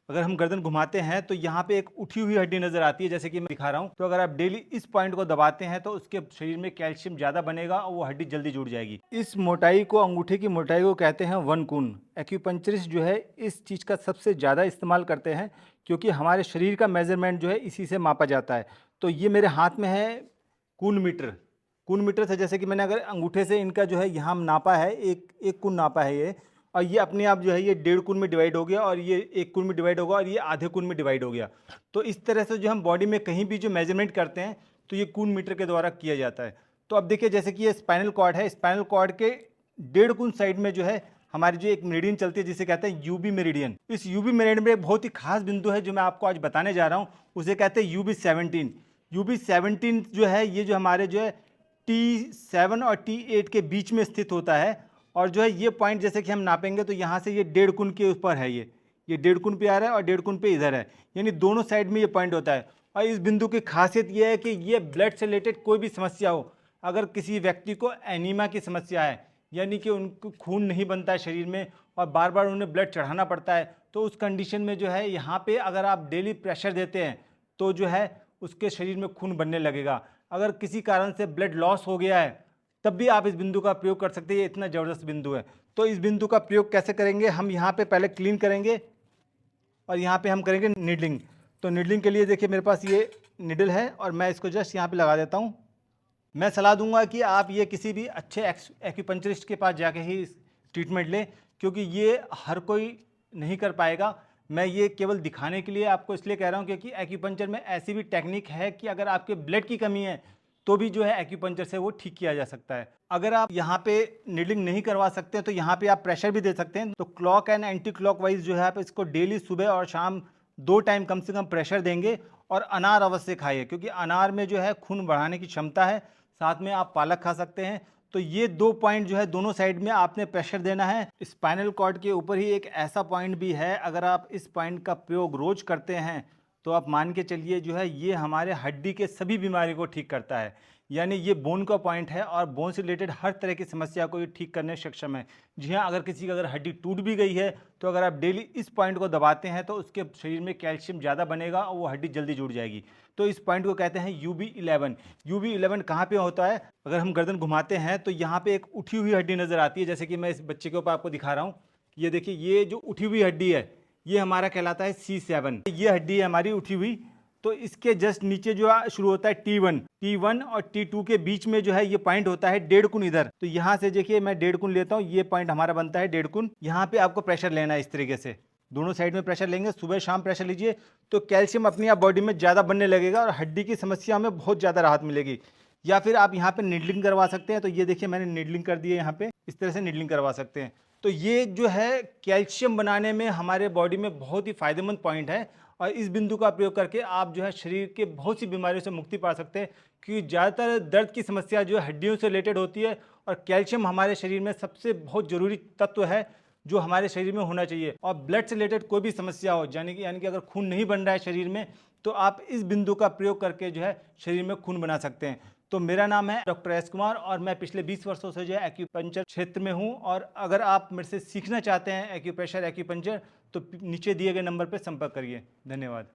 अगर हम गर्दन घुमाते हैं तो यहाँ पे एक उठी हुई हड्डी नजर आती है, जैसे कि मैं दिखा रहा हूँ। तो अगर आप डेली इस पॉइंट को दबाते हैं तो उसके शरीर में कैल्शियम ज्यादा बनेगा और वो हड्डी जल्दी जुड़ जाएगी। इस मोटाई को, अंगूठे की मोटाई को कहते हैं वन कून। एक्यूपंक्चरिस्ट जो है इस चीज का सबसे ज्यादा इस्तेमाल करते हैं, क्योंकि हमारे शरीर का मेजरमेंट जो है इसी से मापा जाता है। तो ये मेरे हाथ में है कून मीटर। कून मीटर से जैसे कि मैंने अगर अंगूठे से इनका जो है यहाँ नापा है, एक एक कून नापा है ये, और ये अपने आप जो है ये 1.5 कून में डिवाइड हो गया, और ये 1 कून में डिवाइड होगा, और ये आधे कून में डिवाइड हो गया। तो इस तरह से जो हम बॉडी में कहीं भी जो मेजरमेंट करते हैं तो ये कून मीटर के द्वारा किया जाता है। तो अब देखिए, जैसे कि ये स्पाइनल कॉर्ड है, स्पाइनल कॉर्ड के 1.5 कून साइड में जो है हमारी जो एक मेरिडियन चलती है, जिसे कहते हैं यूबी मेरिडियन। इस यूबी मेरिडियन में एक बहुत ही खास बिंदु है जो मैं आपको आज बताने जा रहा हूँ, उसे कहते हैं यूबी 17। यूबी 17 जो है ये जो हमारे जो है T7 और T8 के बीच में स्थित होता है। और जो है ये पॉइंट जैसे कि हम नापेंगे तो यहाँ से ये 1.5 कून के ऊपर है, ये 1.5 कून पे आ रहा है और 1.5 कून पे इधर है, यानी दोनों साइड में ये पॉइंट होता है। और इस बिंदु की खासियत ये है कि ये ब्लड से रिलेटेड कोई भी समस्या हो, अगर किसी व्यक्ति को एनीमिया की समस्या है, यानी कि उनको खून नहीं बनता है शरीर में और बार बार उन्हें ब्लड चढ़ाना पड़ता है, तो उस कंडीशन में जो है यहाँ पे अगर आप डेली प्रेशर देते हैं तो जो है उसके शरीर में खून बनने लगेगा। अगर किसी कारण से ब्लड लॉस हो गया है तब भी आप इस बिंदु का प्रयोग कर सकते हैं, ये इतना ज़बरदस्त बिंदु है। तो इस बिंदु का प्रयोग कैसे करेंगे, हम यहाँ पे पहले क्लीन करेंगे और यहाँ पे हम करेंगे निडलिंग। तो निडलिंग के लिए देखिए मेरे पास ये निडल है और मैं इसको जस्ट यहाँ पे लगा देता हूँ। मैं सलाह दूंगा कि आप ये किसी भी अच्छे एक्यूपंक्चरिस्ट के पास जाके ही ट्रीटमेंट लें, क्योंकि ये हर कोई नहीं कर पाएगा। मैं ये केवल दिखाने के लिए आपको इसलिए कह रहा हूँ क्योंकि एक्यूपंक्चर में ऐसी भी टेक्निक है कि अगर आपके ब्लड की कमी है तो भी जो है एक्यूपंक्चर से वो ठीक किया जा सकता है। अगर आप यहाँ पे नीडलिंग नहीं करवा सकते तो यहाँ पे आप प्रेशर भी दे सकते हैं। तो clock and anti clock wise जो है आप इसको डेली सुबह और शाम 2 टाइम कम से कम प्रेशर देंगे। और अनार अवश्य खाइए, क्योंकि अनार में जो है खून बढ़ाने की क्षमता है। साथ में आप पालक खा सकते हैं। तो ये 2 पॉइंट जो है दोनों साइड में आपने प्रेशर देना है। स्पाइनल कॉर्ड के ऊपर ही एक ऐसा पॉइंट भी है, अगर आप इस पॉइंट का प्रयोग रोज करते हैं तो आप मान के चलिए जो है ये हमारे हड्डी के सभी बीमारी को ठीक करता है। यानी ये बोन का पॉइंट है और बोन से रिलेटेड हर तरह की समस्या को ये ठीक करने में सक्षम है। जी हाँ, अगर किसी की अगर हड्डी टूट भी गई है तो अगर आप डेली इस पॉइंट को दबाते हैं तो उसके शरीर में कैल्शियम ज़्यादा बनेगा और वो हड्डी जल्दी जुड़ जाएगी। तो इस पॉइंट को कहते हैं UB11। UB11 कहाँ पे होता है, अगर हम गर्दन घुमाते हैं तो यहाँ पे एक उठी हुई हड्डी नज़र आती है, जैसे कि मैं इस बच्चे के ऊपर आपको दिखा रहा हूँ। ये देखिए, ये जो उठी हुई हड्डी है ये हमारा कहलाता है C7। ये हड्डी है हमारी उठी हुई। तो इसके जस्ट नीचे जो शुरू होता है T1 और T2 के बीच में जो है ये पॉइंट होता है 1.5 कून इधर। तो यहाँ से देखिए मैं 1.5 कून लेता हूँ, ये पॉइंट हमारा बनता है 1.5 कून। यहाँ पे आपको प्रेशर लेना है इस तरीके से, दोनों साइड में प्रेशर लेंगे, सुबह शाम प्रेशर लीजिए तो कैल्शियम अपनी आप बॉडी में ज़्यादा बनने लगेगा और हड्डी की समस्या में बहुत ज़्यादा राहत मिलेगी। या फिर आप यहाँ पे निडलिंग करवा सकते हैं। तो ये देखिए मैंने निडलिंग कर दी है, यहाँ पे इस तरह से निडलिंग करवा सकते हैं। तो ये जो है कैल्शियम बनाने में हमारे बॉडी में बहुत ही फायदेमंद पॉइंट है और इस बिंदु का प्रयोग करके आप जो है शरीर के बहुत सी बीमारियों से मुक्ति पा सकते हैं, क्योंकि ज़्यादातर दर्द की समस्या जो है हड्डियों से रिलेटेड होती है और कैल्शियम हमारे शरीर में सबसे बहुत जरूरी तत्व है जो हमारे शरीर में होना चाहिए। और ब्लड से रिलेटेड कोई भी समस्या हो, यानी कि अगर खून नहीं बन रहा है शरीर में, तो आप इस बिंदु का प्रयोग करके जो है शरीर में खून बना सकते हैं। तो मेरा नाम है डॉक्टर एस कुमार और मैं पिछले 20 वर्षों से जो है एक्यूपंक्चर क्षेत्र में हूं। और अगर आप मेरे से सीखना चाहते हैं एक्यूप्रेशर एक्यूपंक्चर तो नीचे दिए गए नंबर पर संपर्क करिए। धन्यवाद।